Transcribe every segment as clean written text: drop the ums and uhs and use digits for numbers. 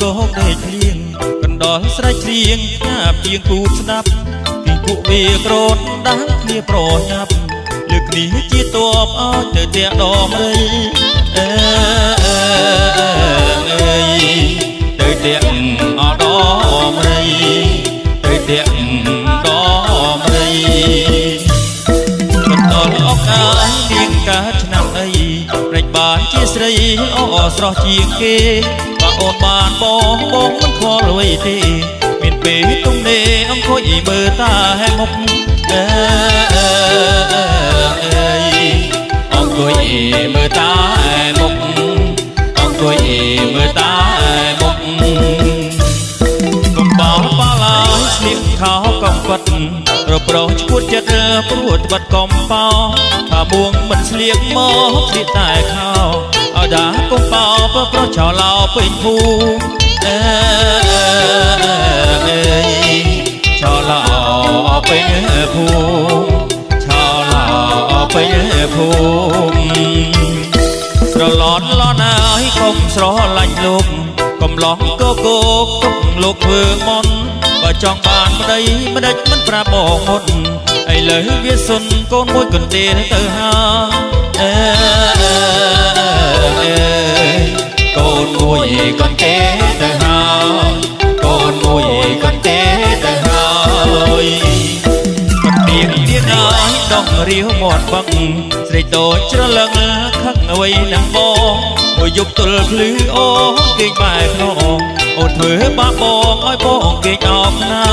កោកដេកភ្លៀងកណ្ដោលស្រែកច្រៀងញ៉ាបជាងគូស្ដាប់ពីពួកវាក្រនដាស់គ្នាប្រញាប់លើកគ្នាជាតបអោយទៅតែដមរៃទៅតែអដមរៃទៅតែដមរៃកណ្ដោលអកអាយលៀងកាឆ្នាំអីប្រេចបានជាស្រីល្អស្រស់ជាងគេបើអូនបានបងមិនខលអ្វីទេមានពេលទុំនេអង្គុយមើលតាហែមុខអង្គុយមើលតាហែមុខអង្គុយមើលតាហែមុខកំបោរបាឡាយស្លៀកខោកំពិតរប្រុសឈួតចិត្តព្រួតបាត់កំបោថាមួងមិនស្លៀកមកស្លៀកតែខោឲ្យដាកំបោប្រុសចោលឡោពេញភូចោលឡោពេញភូចោលឡោពេញភូស្រឡនឡនហើយកុំស្រឡាញ់លោកកុំឡោះកោកោទុកលោកធ្វើមន់បើចង់បានប្តីមិនដេចមិនប្រាប់បងមុនឥឡូវវាសុនកូនមួយកន្ទេលទៅហើ con mùi con té tới hơi con mùi con té tới hơi con tiếng tiếng nói đông riêu một băng dây tôi chưa lần khắc ngồi nắng bó ngồi dục tôi lư ô kinh bài nọ ôn thử ba bó ngói bó kinh ọc na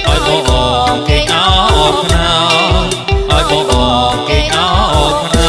ôi bó kinh ọc na ôi bó kinh ọc na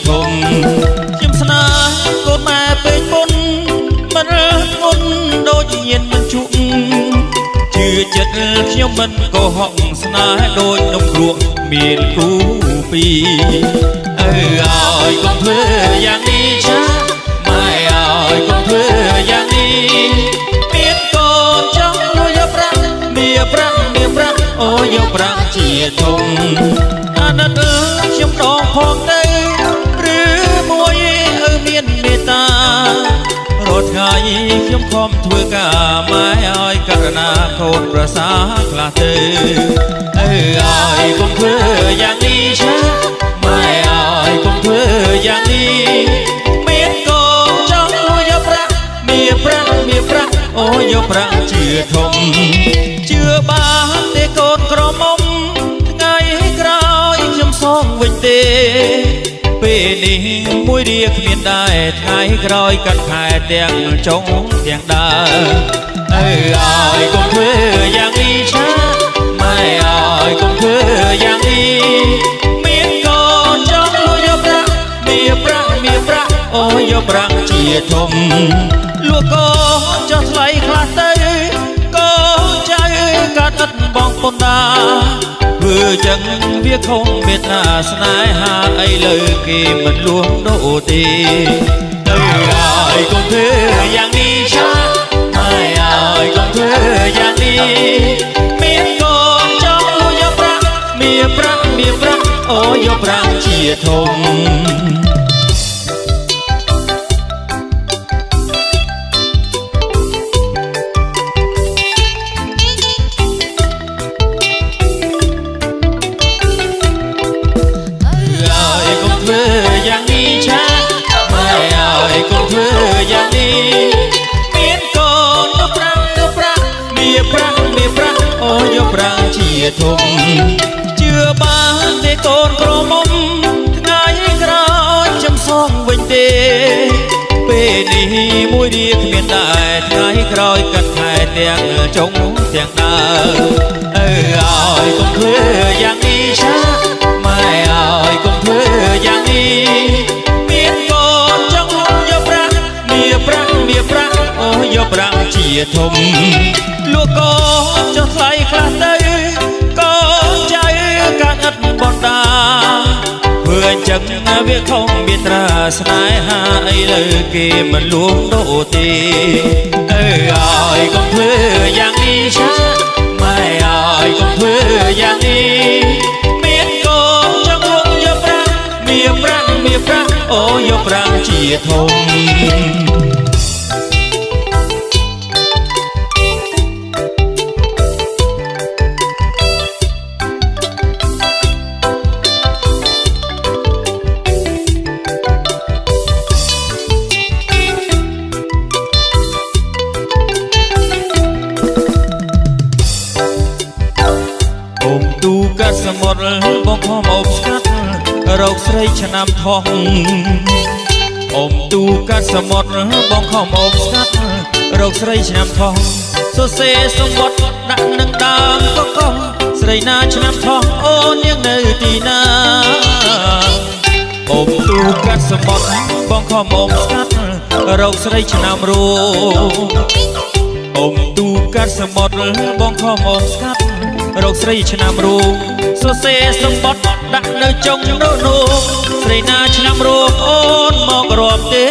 ធំខ្ញុំស្នេហ៍កូនម៉ែពេកមុនមិនងន់ដូចញៀនមិនជក់ជឿចិត្តខ្ញុំមិនកុហកស្នេហ៍ដូចនំគ្រក់មានគូពីរឲ្យកុំធ្វើយ៉ាងនេះចាម៉ែឲ្យកុំធ្វើយ៉ាងនេះមានកូនចង់លួចយកប្រាក់មានប្រាក់អូយកប្រាក់ជាធំអាណិតខ្ញុំដងផងទៅមានមេត្តារត់ថ្ងៃខ្ញុំខំធ្វើការម៉ែឲ្យករណាកូនប្រសាខ្លះទៅឲ្យកុំធ្វើយ៉ាងនេះចាម៉ែឲ្យកុំធ្វើយ៉ាងនេះមានកូនចង់លួចយកប្រាក់មានប្រាក់អូយកប្រាក់ជាធំជឿបានទេកូនក្រមុំថ្ងៃក្រោយខ្ញុំសងវិញទេពេលនេះមួយរៀគ្មានដែរថ្ងៃក្រោយកាត់ខែទាំងចុងទាំងដើរឲ្យកុំធ្វើយ៉ាងនេះចាម៉ែឲ្យកុំធ្វើយ៉ាងនេះមានកូនចង់លួចយកប្រាក់មានប្រាក់អូយកប្រាក់ជាធំលួចកូនចោះថ្លៃខ្លះទៅកូនចៅកាត់ឥតបងប៉ុណ្ណាធ្វើចឹងវាខំមេត្តាស្នេហាអីលើគេមិនលួងដូរទេហើយកុំធ្វើយ៉ាងនេះចាម៉ែហើយកុំធ្វើយ៉ាងនេះមានកូនចង់លួចយកប្រាក់មានប្រាក់អូយកប្រាក់ជាធំយ៉ាងនេះចាម៉ែឲ្យកុំធ្វើយ៉ាងនេះមានកូនយកប្រាក់មានប្រាក់អូយកប្រាក់ជាធំជឿបានទេកូនក្រមុំថ្ងៃក្រោយខ្ញុំសងវិញទេពេលនេះមួយរៀគ្មានដែរថ្ងៃក្រោយកាត់ខែទាំងចុងទាំងដើរ ยกុំធ្វើយ៉ាងនេះช้าម៉ែអើយកុំធ្វើយ៉ាងនេះមានកូនចង់យកប្រាក់មាប្រាក់អូយកប្រាក់ជាធំលក់កូនចុះថ្លៃខ្លះទៅកូនចៅកាត់ឥតបណ្ដាធ្វើអញ្ចឹងវាខំមានត្រាស្នេហាអីលើគេមិនលួងដូរទេអើអើយកុំធ្វើយ៉ាងនេះช้าម៉ែអើយកុំធ្វើយ៉ាងនេះមានកូនចង់រងយកប្រាក់មាប្រាក់អូយកប្រាក់ជាធំទូកាត់សមុទ្របងខំអូបស្កាត់រកស្រីឆ្នាំថោះអ៊ំទូកាត់សមុទ្របងខំអូបស្កាត់រកស្រីឆ្នាំថោះសរសេរសម្បត្តិដាក់នឹងដើមកកោស្រីណាឆ្នាំថោះអូននាងនៅទីណាអ៊ំទូកាត់សមុទ្របងខំអូបស្កាត់រកស្រីឆ្នាំរោអ៊ំទូកាត់សមុទ្របងខំអូបស្កាត់រកស្រីឆ្នាំរូបសរសេរសម្បត្តិដាក់នៅចុងនោះស្រីណាឆ្នាំរូបអូនមករាប់ទេ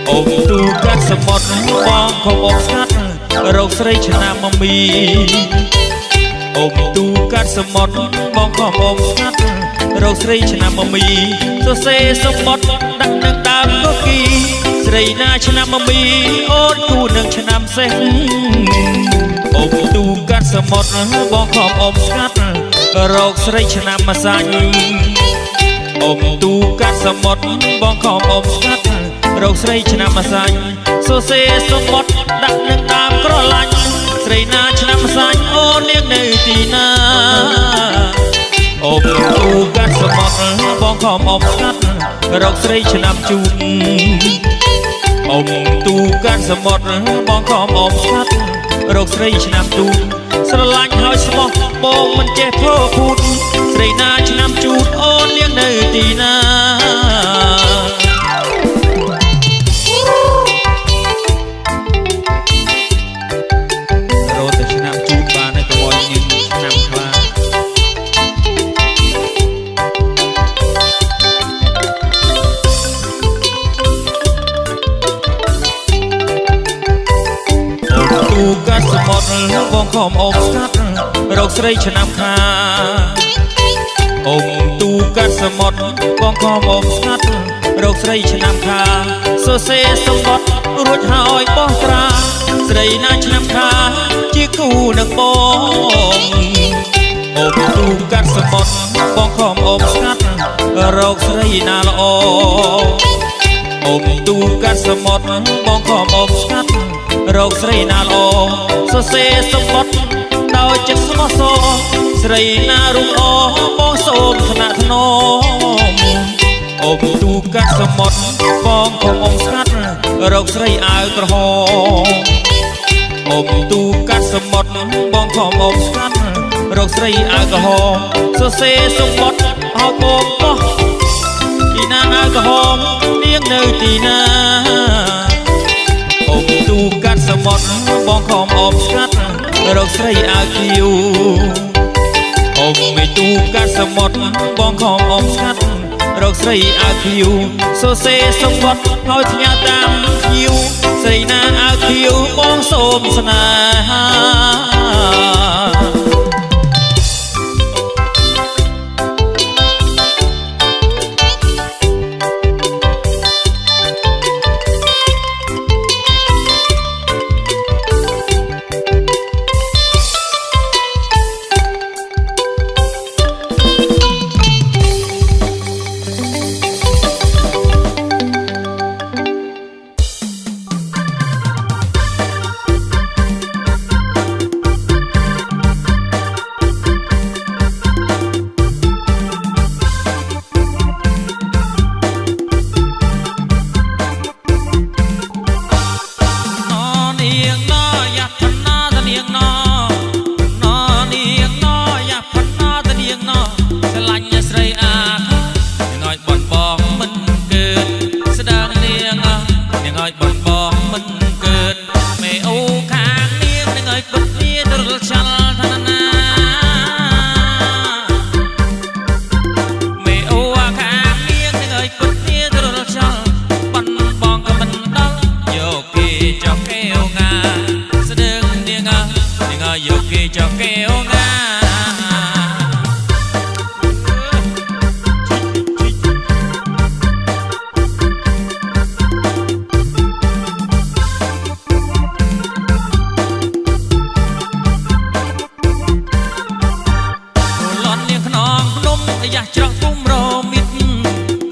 អ៊ំទូកាត់សមុទ្របងខំអបស្កាត់រកស្រីឆ្នាំមីអ៊ំទូកាត់សមុទ្របងខំអបស្កាត់រកស្រីឆ្នាំមីសរសេរសម្បត្តិដាក់នៅដើមកុកីស្រីណាឆ្នាំមីអូនគូនឹងឆ្នាំសេះអ៊ំទូកាត់សមុទ្របងខំអបស្កាត់រកស្រីឆ្នាំម្សាញ់អ៊ំទូកាត់សមុទ្របងខំអបស្កាត់រកស្រីឆ្នាំម្សាញ់សរសេរសម្បត្តិដាក់នឹងតាមក្រឡាញ់ស្រីណាឆ្នាំម្សាញ់អូននាងនៅទីណាអ៊ំទូកាត់សមុទ្របងខំអបស្កាត់រកស្រីឆ្នាំជូនអ៊ំទូកាត់សមុទ្របងខំអបស្កាត់រកស្រីឆ្នាំទូស្រឡាញ់ហើយស្មោះបងមិនចេះធ្វើភូតស្រីណាឆ្នាំជូតអូននាងនៅទីណារត់ទៅឆ្នាំជូតបានហើយកុំឲ្យនាងឆ្នាំខ្លាទូកាត់សមុទ្របងខំអបស្កាត់រកស្រីឆ្នាំខាអ៊ំទូកាត់សមុទ្របងខំអបស្កាត់រកស្រីឆ្នាំខាសរសេរសម្បត្តិរួចហើយបោះត្រាស្រីណាឆ្នាំខាជាគូនឹងបងអ៊ំទូកាត់សមុទ្របងខំអបស្កាត់រកស្រីណាល្អអ៊ំទូកាត់សមុទ្របងខំអបស្កាត់រកស្រីណាល្អសរសេរសម្បត្តិដោយចិត្តស្មោះសរស្រីណារូបល្អបងសូមថ្នាក់ថ្នមអ៊ំទូកាត់សមុទ្របងខំអបស្កាត់រកស្រីអាវក្រហមអ៊ំទូកាត់សមុទ្របងខំអបស្កាត់រកស្រីអាវក្រហមសរសេរសម្បត្តិឲ្យបងបោះទីណាអាវក្រហមនាងនៅទីណាអ៊ំទូកាត់សមុទ្របងខំអបស្កាត់រកស្រីអាវខៀវអ៊ំមេទូកាត់សមុទ្របងខំអបស្កាត់រកស្រីអាវខៀវសរសេរសម្បត្តិឲ្យផ្ញើតាមខៀវស្រីណាអាវខៀវបងសូមស្នេហា ន ឆាល់ឋានណាមេអូអាខាងនាងនឹងឲ្យពុតគ្នាទ្រលឆាល់បានបងក៏មិនដល់យកគេចោះកែវងាស្ដឹងនាងឲ្យយកគេចោះកែវងាយ៉ាច្រកគុំរមិត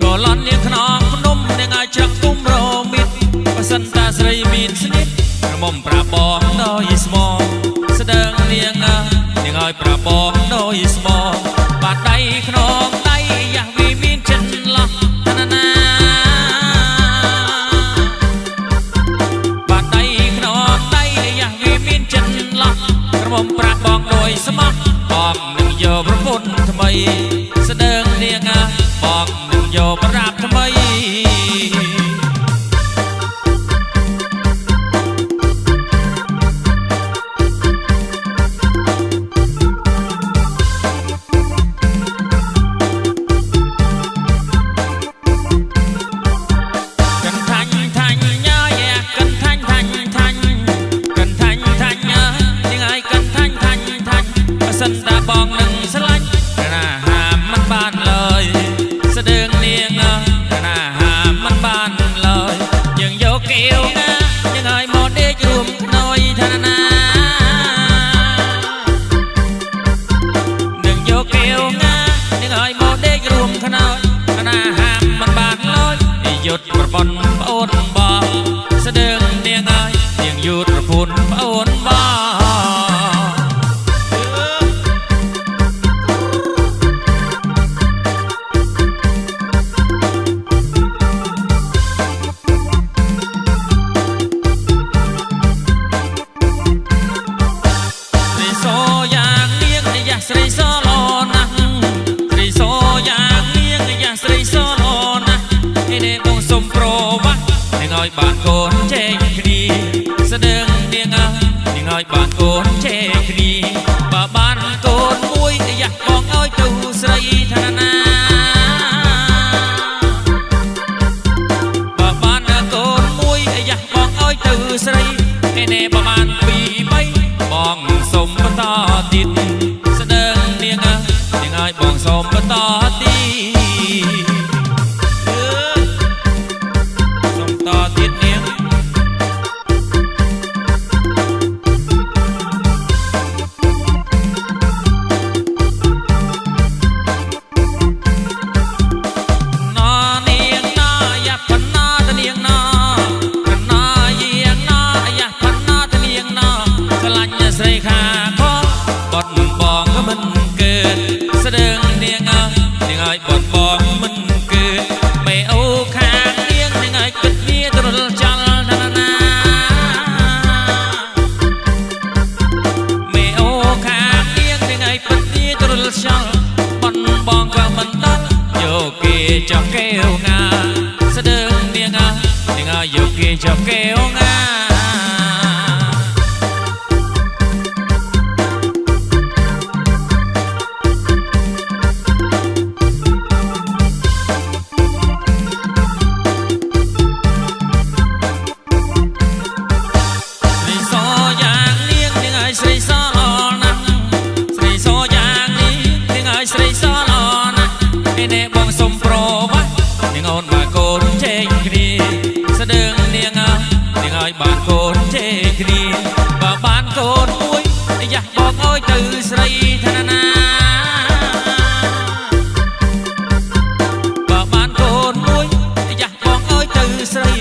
ក៏លន់នាងខ្នងភ្នំនាងឲ្យច្រកគុំរមិតបើសិនតាស្រីមានស្និតក្រមុំប្រាប់បងដោយស្មោស្ដឹងនាងឲ្យប្រាប់បងដោយស្មោបាត់ដៃខ្នងដៃយ៉ាវាមានចិនឡោះណាណាបាត់ដៃខ្នងដៃយ៉ាវាមានចិនឡោះក្រមុំប្រាប់បងដោយស្មោបងនឹងយកប្រពន្ធថ្មីស្ដឹងនាងបងនឹងយកប្រាប់ថ្មីសិនតាបងនឹងស្លាញ់ណាហាមមិនបានឡើយស្ដឹងនាងណាហាមមិនបានឡើយយើងយកកែវណាយើងឲ្យមកដេករួមខ្នើយឋានណានឹងយកកែវណាយើងឲ្យមកដេករួមខ្នើយណាហាមមិនបានឡើយយុទ្ធប្រពន្ធប្អូនបងស្ដឹងនាងឲ្យយើងយុទ្ធប្រពន្ធប្អូនបងស្រីសឡណាស់ស្រីសយ៉ាងនាងយ៉ាងស្រីសឡណាស់នេះបងសុំប្រវាស់នឹងឲ្យបានកូនជែកគ្នាស្ដឹងនាងឲ្យបានកូនជែកគ្នាបើបានកូនមួយយ៉ាបងឲ្យទៅស្រីឋានណាបើបានកូនមួយយ៉ាបងឲ្យទៅស្រីនេះប្រហែល2 3បងសុំបន្តទៀតឲ្យបងសូមបន្តទីសូមតទៀតនាងណានាងណាយ៉ាប់បណ្ណាតនាងណាកណាយាងណាយ៉ាប់បណ្ណាតនាងណាឆ្លាញ់ស្រីខាខបត់បងក៏មិនកើតស្ដឹងនាងឲ្យបនបងមិនគឺមេអូខាងនាងឲ្យគិតវាទ្រលចលណាណាមេអូខាងនាងឲ្យគិតវាទ្រលចលបនបងក៏មិនដល់យកគេចោះកែវងាស្ដឹងនាងឲ្យយកគេចោះកែវងាស្រីសឡណាស់ស្រីសយ៉ាងនេះនាងឲ្យស្រីសឡណាស់នេះបងសុំប្រវាស់នាងអូនបានកូនជែកគ្នាស្ដឹងនាងឲ្យបានកូនជែកគ្នាបើបានកូនមួយយ៉ាបងឲ្យទៅស្រីឋានណាបើបានកូនមួយយ៉ាបងឲ្យទៅស្រី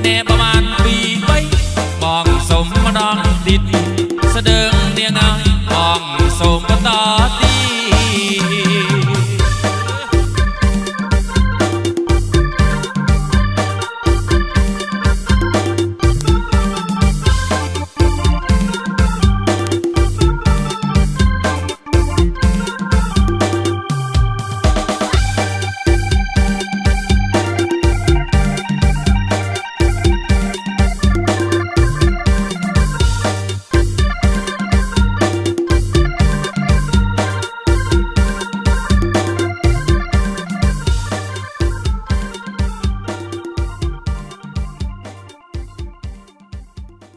នេះប្រហែល2 3បងសុំម្ដងទៀតស្ដឹងនាងបងសូម